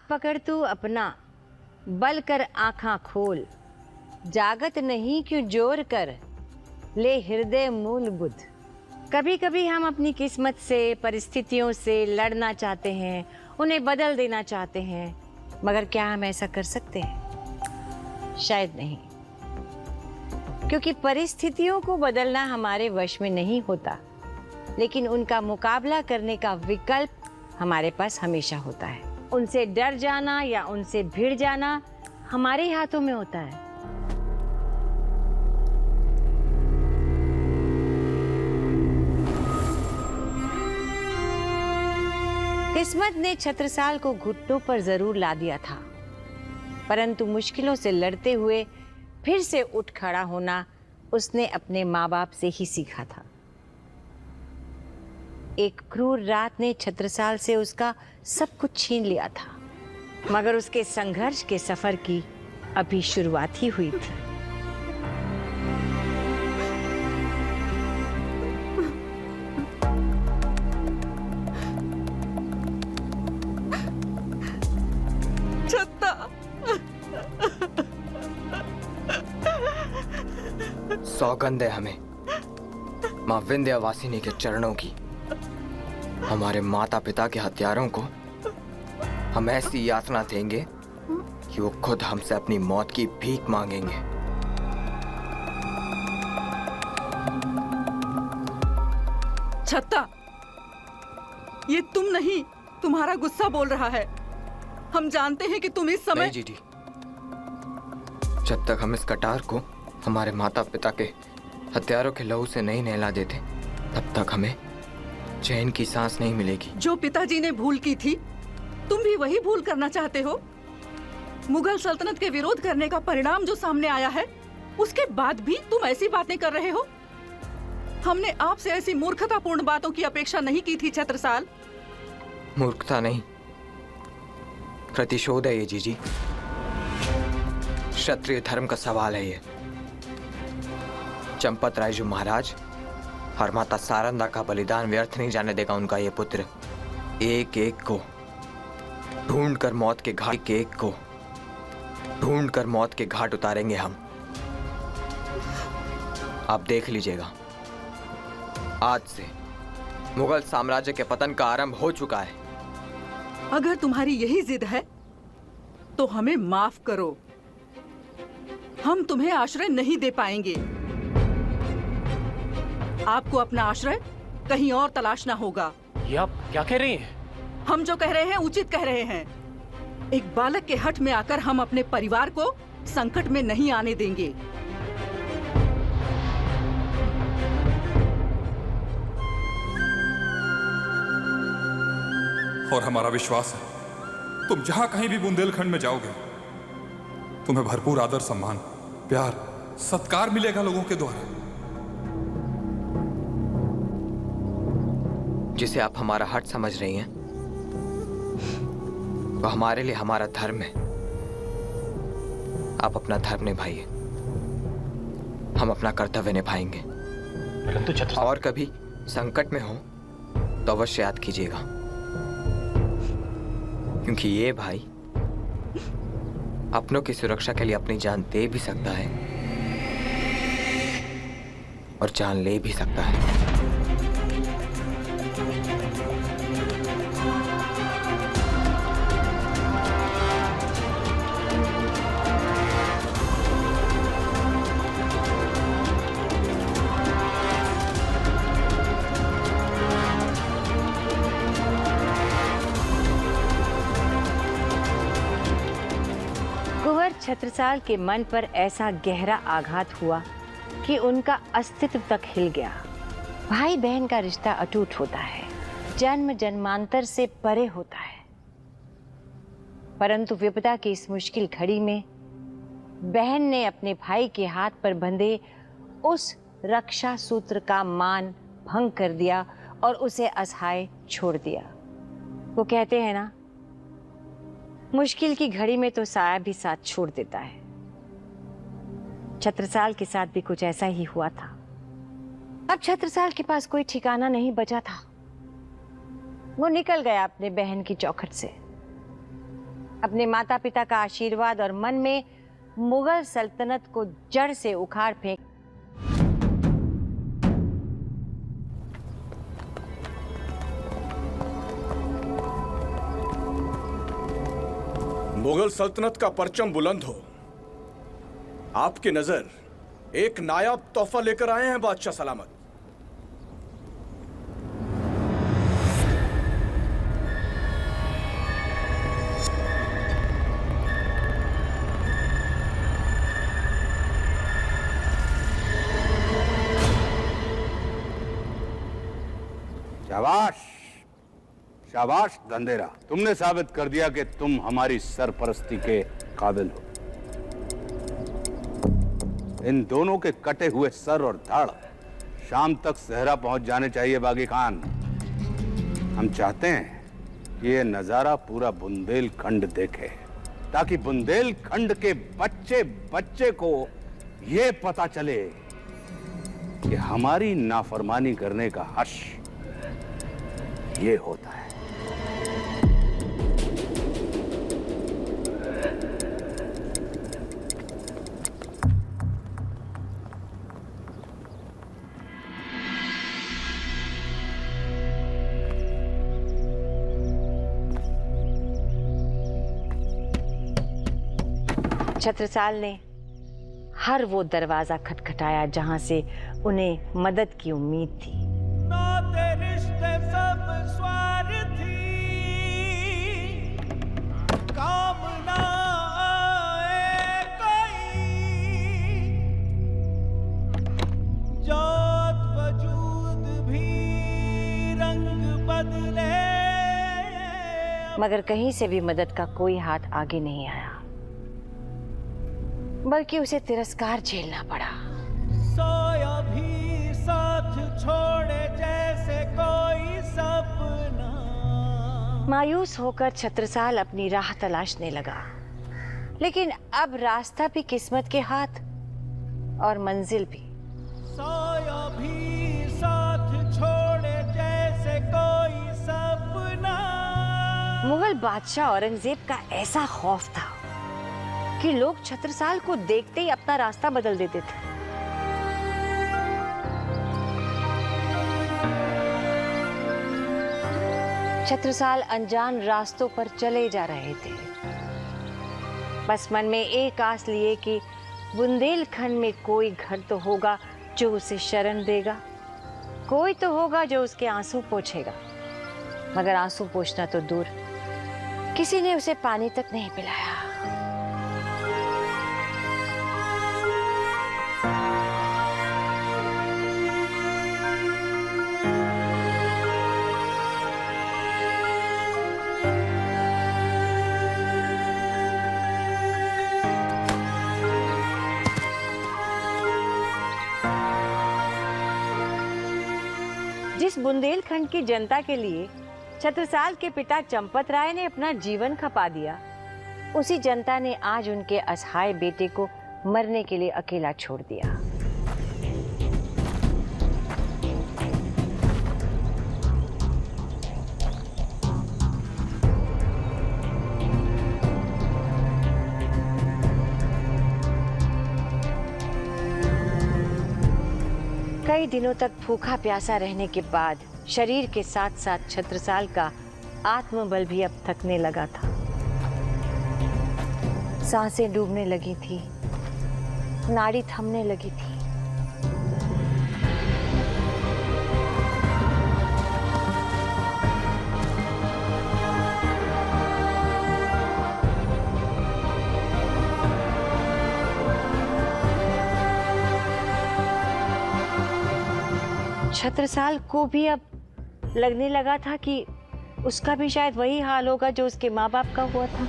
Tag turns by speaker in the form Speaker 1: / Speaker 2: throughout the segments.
Speaker 1: पकड़ तू अपना, बल कर आँखां खोल, जागत नहीं क्यों जोर कर, ले हृदय मूल बुध। कभी कभी हम अपनी किस्मत से, परिस्थितियों से लड़ना चाहते हैं, उन्हें बदल देना चाहते हैं, मगर क्या हम ऐसा कर सकते हैं? शायद नहीं, क्योंकि परिस्थितियों को बदलना हमारे वश में नहीं होता, लेकिन उनका मुकाबला करने का विकल्प हमारे पास हमेशा होता है। उनसे डर जाना या उनसे भिड़ जाना हमारे हाथों में होता है। किस्मत ने छत्रसाल को घुटनों पर जरूर ला दिया था, परंतु मुश्किलों से लड़ते हुए फिर से उठ खड़ा होना उसने अपने माँ बाप से ही सीखा था। एक क्रूर रात ने छत्रसाल से उसका सब कुछ छीन लिया था, मगर उसके संघर्ष के सफर की अभी शुरुआत ही हुई थी।
Speaker 2: सौगंध है हमें मां विंध्यवासिनी के चरणों की। हमारे माता पिता के हत्यारों को हम ऐसी यातना देंगे कि वो खुद हमसे अपनी मौत की भीख मांगेंगे।
Speaker 3: छत्ता, ये तुम नहीं, तुम्हारा गुस्सा बोल रहा है। हम जानते हैं कि तुम इस समय।
Speaker 2: नहीं जीजी, जब तक हम इस कटार को हमारे माता पिता के हत्यारों के लहू से नहीं नहला देते, तब तक हमें चैन की सांस नहीं मिलेगी।
Speaker 3: जो पिताजी ने भूल की थी, तुम भी वही भूल करना चाहते हो। मुगल सल्तनत के विरोध करने का परिणाम जो सामने आया है, उसके बाद भी तुम ऐसी बातें कर रहे हो। हमने आपसे ऐसी मूर्खतापूर्ण बातों की अपेक्षा नहीं की थी छत्रसाल।
Speaker 2: मूर्खता नहीं, प्रतिशोध है ये जीजी। क्षत्रिय धर्म का सवाल है ये। चंपत रायजू महाराज और माता सारंदा का बलिदान व्यर्थ नहीं जाने देगा उनका ये पुत्र। एक एक को ढूंढ कर मौत के घाट, एक एक को ढूंढ कर मौत के घाट उतारेंगे हम। आप देख लीजिएगा, आज से मुगल साम्राज्य के पतन का आरंभ हो चुका है।
Speaker 3: अगर तुम्हारी यही जिद है तो हमें माफ करो, हम तुम्हें आश्रय नहीं दे पाएंगे। आपको अपना आश्रय कहीं और तलाशना होगा।
Speaker 4: ये आप क्या कह रही हैं?
Speaker 3: हम जो कह रहे हैं उचित कह रहे हैं। एक बालक के हठ में आकर हम अपने परिवार को संकट में नहीं आने देंगे।
Speaker 5: और हमारा विश्वास है, तुम जहां कहीं भी बुंदेलखंड में जाओगे, तुम्हें भरपूर आदर, सम्मान, प्यार, सत्कार मिलेगा लोगों के द्वारा।
Speaker 2: जिसे आप हमारा हट समझ रही हैं, वो हमारे लिए हमारा धर्म है। आप अपना धर्म निभाइए, हम अपना कर्तव्य निभाएंगे। और कभी संकट में हो तो अवश्य याद कीजिएगा, क्योंकि ये भाई अपनों की सुरक्षा के लिए अपनी जान दे भी सकता है और जान ले भी सकता है।
Speaker 1: कुंवर छत्रसाल के मन पर ऐसा गहरा आघात हुआ कि उनका अस्तित्व तक हिल गया। भाई बहन का रिश्ता अटूट होता है, जन्म जन्मांतर से परे होता है, परंतु विपदा की इस मुश्किल घड़ी में बहन ने अपने भाई के हाथ पर बंधे उस रक्षा सूत्र का मान भंग कर दिया और उसे असहाय छोड़ दिया। वो कहते हैं ना, मुश्किल की घड़ी में तो साया भी साथ छोड़ देता है। छत्रसाल के साथ भी कुछ ऐसा ही हुआ था। अब छत्रसाल के पास कोई ठिकाना नहीं बचा था। वो निकल गया अपने बहन की चौखट से। अपने माता पिता का आशीर्वाद और मन में मुगल सल्तनत को जड़ से उखाड़ फेंक।
Speaker 6: मुगल सल्तनत का परचम बुलंद हो। आपकी नजर एक नायाब तोहफा लेकर आए हैं बादशाह सलामत।
Speaker 7: शाबाश शाबाश धंधेरा, तुमने साबित कर दिया कि तुम हमारी सरपरस्ती के काबिल हो। इन दोनों के कटे हुए सर और धड़ शाम तक सहरा पहुंच जाने चाहिए बागी खान। हम चाहते हैं कि ये नजारा पूरा बुंदेलखंड देखे, ताकि बुंदेलखंड के बच्चे बच्चे को ये पता चले कि हमारी नाफरमानी करने का हर्ष ये होता है।
Speaker 1: छत्रसाल ने हर वो दरवाजा खटखटाया जहां से उन्हें मदद की उम्मीद थी।
Speaker 8: नाते रिश्ते सब स्वार्थी, काम ना आए कोई, जात वजूद भी रंग बदले।
Speaker 1: मगर कहीं से भी मदद का कोई हाथ आगे नहीं आया, बल्कि उसे तिरस्कार झेलना पड़ा।
Speaker 8: सोया भी साथ छोड़े जैसे कोई सपना।
Speaker 1: मायूस होकर छत्रसाल अपनी राह तलाशने लगा, लेकिन अब रास्ता भी किस्मत के हाथ और मंजिल भी।
Speaker 8: सोया भी साथ छोड़े जैसे कोई सपना।
Speaker 1: मुगल बादशाह औरंगजेब का ऐसा खौफ था कि लोग छत्रसाल को देखते ही अपना रास्ता बदल देते थे। छत्रसाल अनजान रास्तों पर चले जा रहे थे, बस मन में एक आस लिए कि बुंदेलखंड में कोई घर तो होगा जो उसे शरण देगा, कोई तो होगा जो उसके आंसू पोंछेगा। मगर आंसू पोंछना तो दूर, किसी ने उसे पानी तक नहीं पिलाया। जिस बुंदेलखंड की जनता के लिए छत्रसाल के पिता चंपत राय ने अपना जीवन खपा दिया, उसी जनता ने आज उनके असहाय बेटे को मरने के लिए अकेला छोड़ दिया। कई दिनों तक भूखा प्यासा रहने के बाद शरीर के साथ साथ छत्रसाल का आत्मबल भी अब थकने लगा था। सांसें डूबने लगी थी, नाड़ी थमने लगी थी। छत्रसाल को भी अब लगने लगा था कि उसका भी शायद वही हाल होगा जो उसके माँ बाप का हुआ था।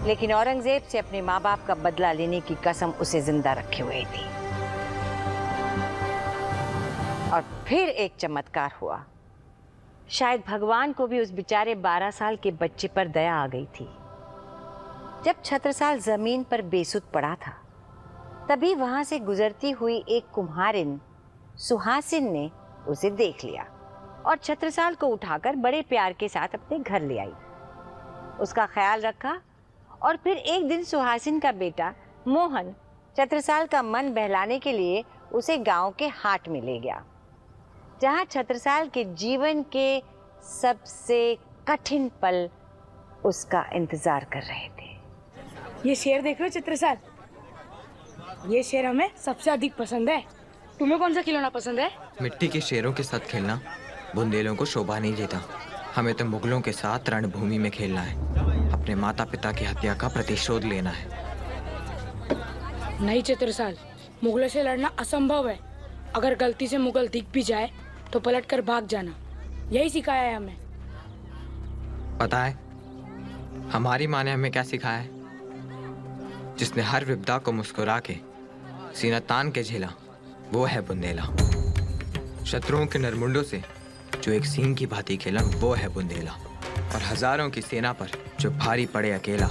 Speaker 1: लेकिन औरंगजेब से अपने माँ बाप का बदला लेने की कसम उसे जिंदा रखे हुए थी। और फिर एक चमत्कार हुआ। शायद भगवान को भी उस बेचारे 12 साल के बच्चे पर दया आ गई थी। जब छत्रसाल जमीन पर बेसुध पड़ा था, तभी वहां से गुजरती हुई एक कुम्हारिन सुहासिन ने उसे देख लिया और छत्रसाल को उठाकर बड़े प्यार के साथ अपने घर ले आई। उसका ख्याल रखा और फिर एक दिन सुहासिन का बेटा मोहन छत्रसाल का मन बहलाने के लिए उसे गांव के हाट में ले गया, जहां छत्रसाल के जीवन के सबसे कठिन पल उसका इंतजार कर रहे थे।
Speaker 9: ये शेर देख रहे हो छत्रसाल, ये शेर हमें सबसे अधिक पसंद है। तुम्हें कौन सा खिलौना पसंद है?
Speaker 2: मिट्टी के शेरों के साथ खेलना बुंदेलों को शोभा नहीं देता। हमें तो मुगलों के साथ रणभूमि में खेलना है, अपने माता पिता की हत्या का प्रतिशोध लेना है।
Speaker 9: नहीं छत्रसाल, मुगलों से लड़ना असंभव है। अगर गलती से मुगल दिख भी जाए तो पलटकर भाग जाना, यही सिखाया है हमें।
Speaker 2: पता है हमारी माँ ने हमें क्या सिखाया है? जिसने हर विपदा को मुस्कुरा के सीना तान के झेला वो है बुंदेला। शत्रुओं के नरमुंडों से जो एक सींग की भांति खेला वो है बुंदेला। और हजारों की सेना पर जो भारी पड़े अकेला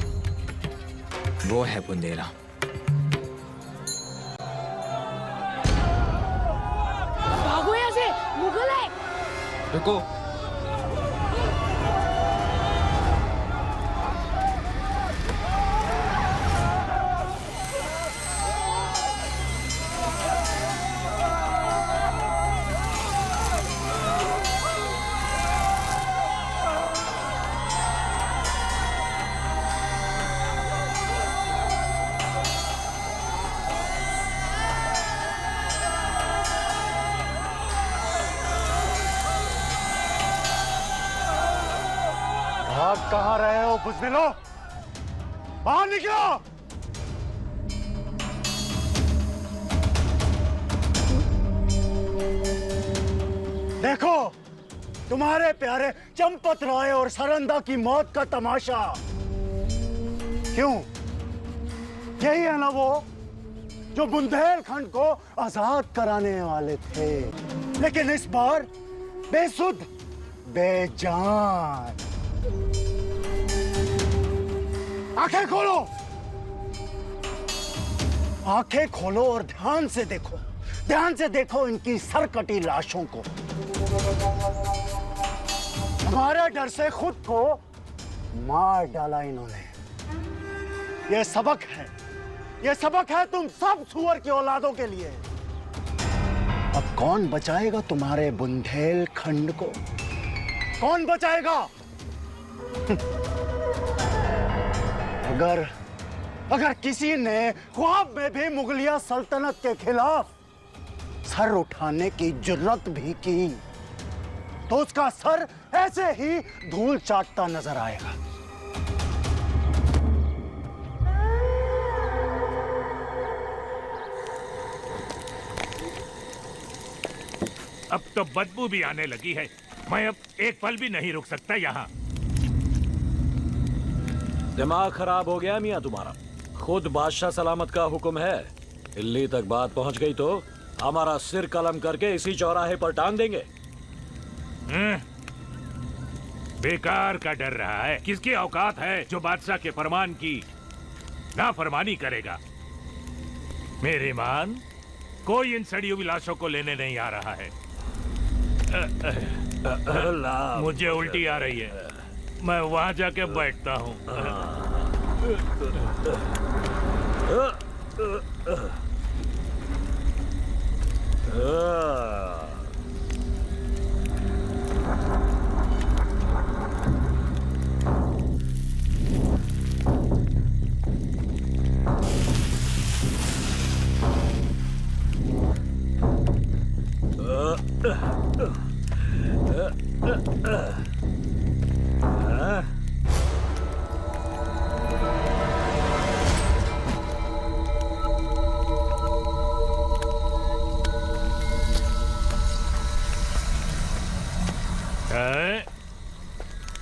Speaker 2: वो है बुंदेला।
Speaker 9: भागो यहाँ से, मुगल है।
Speaker 2: रुको,
Speaker 10: भाग कहाँ रहे हो बुज़दिलो? बाहर निकलो! देखो तुम्हारे प्यारे चंपत राय और सरंदा की मौत का तमाशा। क्यों? यही है ना वो जो बुंदेलखंड को आजाद कराने वाले थे, लेकिन इस बार बेसुध बेजान। आंखें खोलो, आंखें खोलो और ध्यान से देखो, ध्यान से देखो इनकी सरकटी लाशों को। हमारे डर से खुद को मार डाला इन्होंने। ये सबक है, ये सबक है तुम सब सुअर की औलादों के लिए। अब कौन बचाएगा तुम्हारे बुंदेलखंड को? कौन बचाएगा? अगर किसी ने ख्वाब में भी मुगलिया सल्तनत के खिलाफ सर उठाने की जुर्रत भी की तो उसका सर ऐसे ही धूल चाटता नजर आएगा।
Speaker 11: अब तो बदबू भी आने लगी है। मैं अब एक पल भी नहीं रुक सकता यहाँ।
Speaker 12: दिमाग खराब हो गया मियाँ तुम्हारा। खुद बादशाह सलामत का हुक्म है, दिल्ली तक बात पहुंच गई तो हमारा सिर कलम करके इसी चौराहे पर टांग देंगे।
Speaker 11: बेकार का डर रहा है। किसकी औकात है जो बादशाह के फरमान की नाफरमानी करेगा? मेरे मान, कोई इन सड़ी हुई लाशों को लेने नहीं आ रहा है। मुझे उल्टी आ रही है, मैं वहां जाके बैठता हूँ।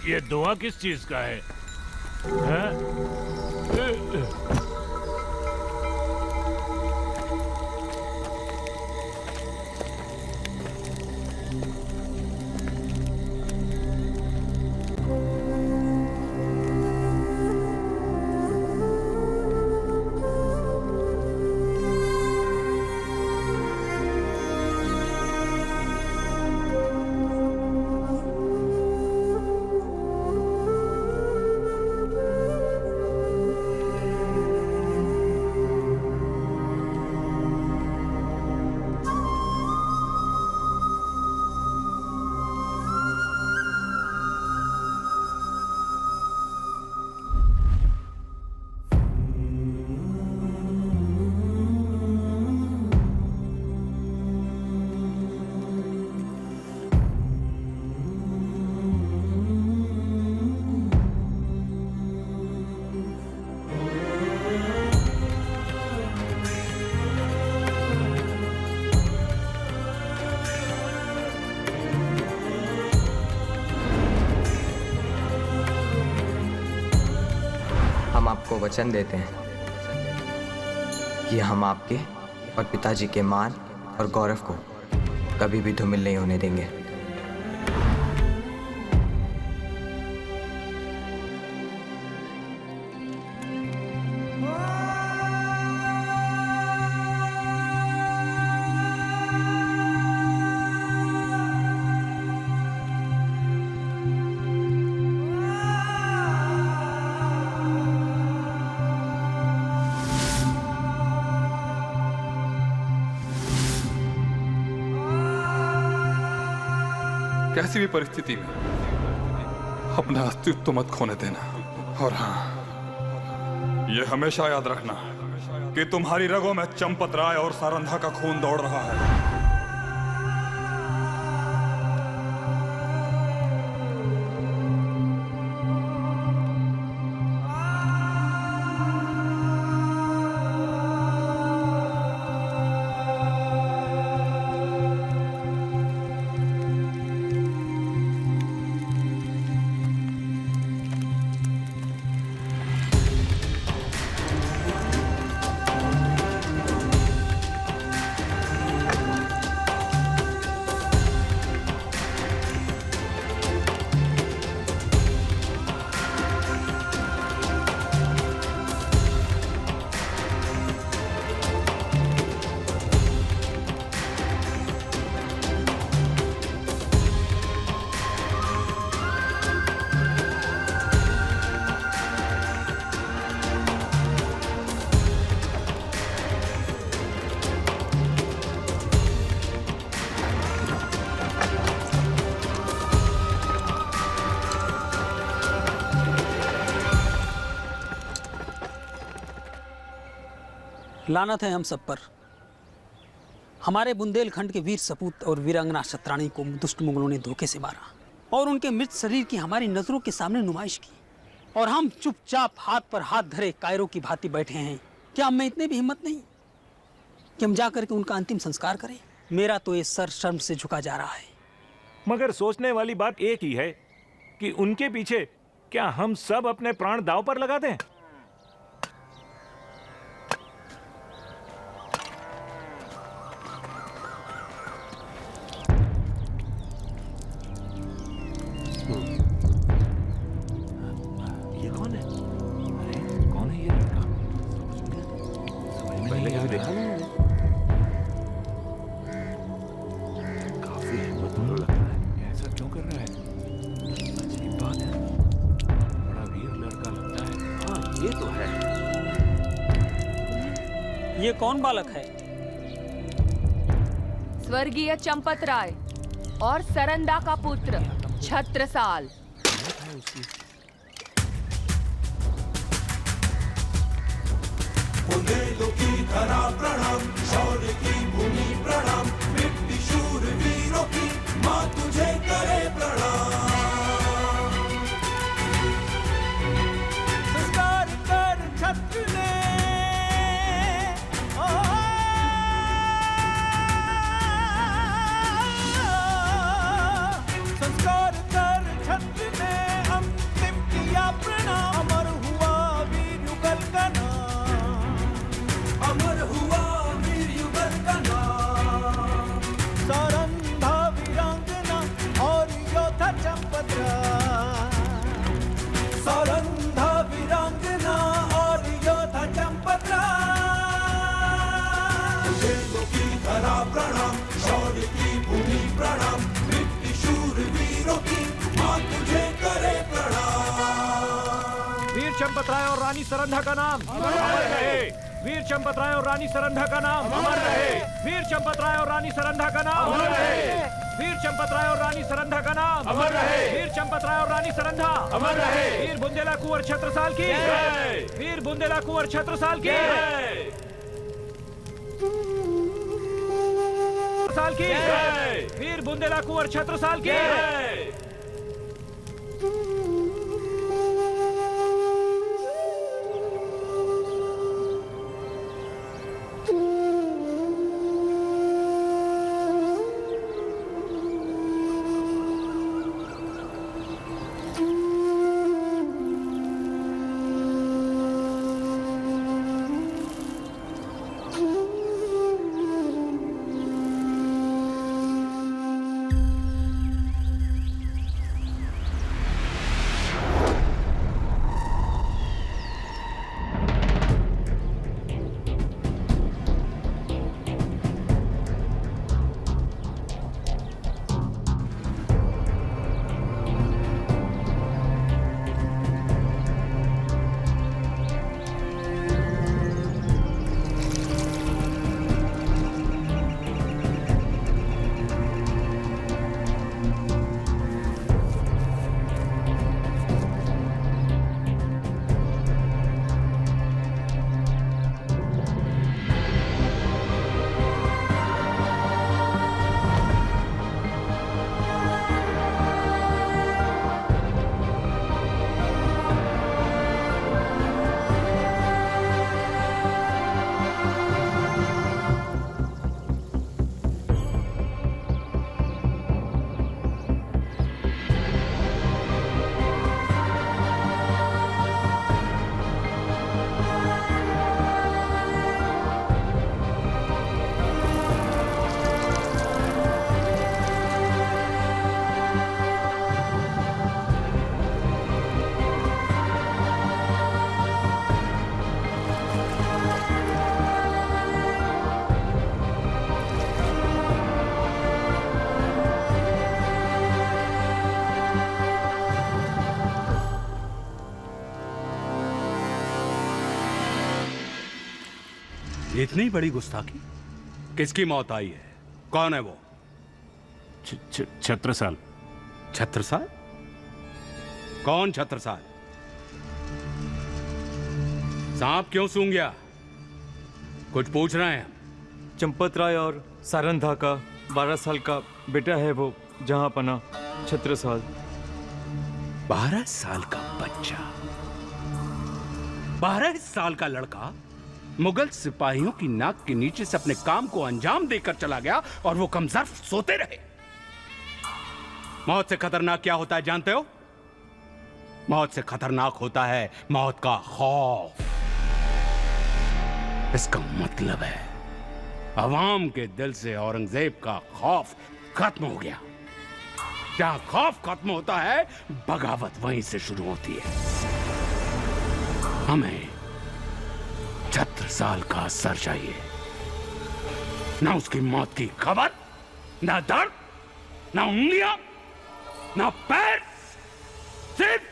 Speaker 11: ये धुआं किस चीज का है?
Speaker 2: आपको वचन देते हैं कि हम आपके और पिताजी के मान और गौरव को कभी भी धूमिल नहीं होने देंगे।
Speaker 5: कैसी भी परिस्थिति में अपना अस्तित्व मत खोने देना। और हाँ, ये हमेशा याद रखना कि तुम्हारी रगों में चंपत राय और सारंधा का खून दौड़ रहा है।
Speaker 13: लानत है हम सब पर। हमारे बुंदेलखंड के वीर सपूत और वीरांगना शतरानी को दुष्ट मुगलों ने धोखे से मारा और उनके मृत शरीर की हमारी नजरों के सामने नुमाइश की, और हम चुपचाप हाथ पर हाथ धरे कायरों की भांति बैठे हैं। क्या हम में इतने भी हिम्मत नहीं कि हम जाकर के उनका अंतिम संस्कार करें? मेरा तो ये सर शर्म से झुका जा रहा है।
Speaker 11: मगर सोचने वाली बात एक ही है कि उनके पीछे क्या हम सब अपने प्राण दांव पर लगा दें?
Speaker 14: ये कौन है? अरे कौन है ये लड़का? पहले कभी देखा नहीं मैंने। काफी हिम्मतवान लग रहा है। ये ऐसा क्यों कर रहा है? अजीब बात है। बड़ा वीर लड़का लगता है। हाँ ये तो है।
Speaker 13: ये कौन बालक है?
Speaker 15: स्वर्गीय चंपत राय और सरंदा का पुत्र छत्रसाल।
Speaker 16: बुंदेलों की धरा प्रणाम, शौर्य की भूमि प्रणाम, मिट्टी शूर वीरों की माँ तुझे करे प्रणाम।
Speaker 8: संस्कार कर छत्र ने संस्कार कर छत्र ने अंतिम किया प्रणाम। अमर हुआ वीर युगल का नाम,
Speaker 16: अमर हुआ वीर युगल का नाम।
Speaker 8: सारंधा वीरांगना और योद्धा चंपत राय।
Speaker 16: सारंधा वीरांगना और योद्धा चंपत राय। बुंदेलों की धरा प्रणाम, शौर्य की भूमि प्रणाम, मिट्टी शूर वीरों की माँ तुझे करे प्रणाम।
Speaker 11: वीर चंपत राय और रानी सरंधा का नाम अमर रहे। वीर चंपत राय और रानी सरंधा का नाम अमर रहे। वीर चंपत राय और रानी सरंधा का नाम अमर रहे। वीर चंपत राय और रानी सरंधा का नाम अमर रहे। वीर चंपत राय और रानी सरंधा अमर रहे। वीर बुंदेला कुंवर छत्रसाल की जय। वीर बुंदेला कुंवर छत्रसाल की जय। छत्रसाल की जय। वीर बुंदेला कुंवर छत्रसाल की जय।
Speaker 7: इतनी बड़ी गुस्ताखी। किसकी मौत आई है? कौन है वो?
Speaker 11: छत्रसाल।
Speaker 7: छत्रसाल? कौन छत्रसाल? सांप क्यों सूंघ गया? कुछ पूछ रहे हैं?
Speaker 17: चंपत राय और सारंधा का 12 साल का बेटा है वो, जहां पना छत्रसाल।
Speaker 7: 12 साल का बच्चा? 12 साल का लड़का मुगल सिपाहियों की नाक के नीचे से अपने काम को अंजाम देकर चला गया और वो कमजर्फ सोते रहे। मौत से खतरनाक क्या होता है जानते हो? मौत से खतरनाक होता है मौत का खौफ। इसका मतलब है अवाम के दिल से औरंगजेब का खौफ खत्म हो गया। जहां खौफ खत्म होता है, बगावत वहीं से शुरू होती है। हमें छत्रसाल का असर चाहिए, ना उसकी मौत की खबर, ना दर्द, ना उंगलियां, ना पैर, सिर्फ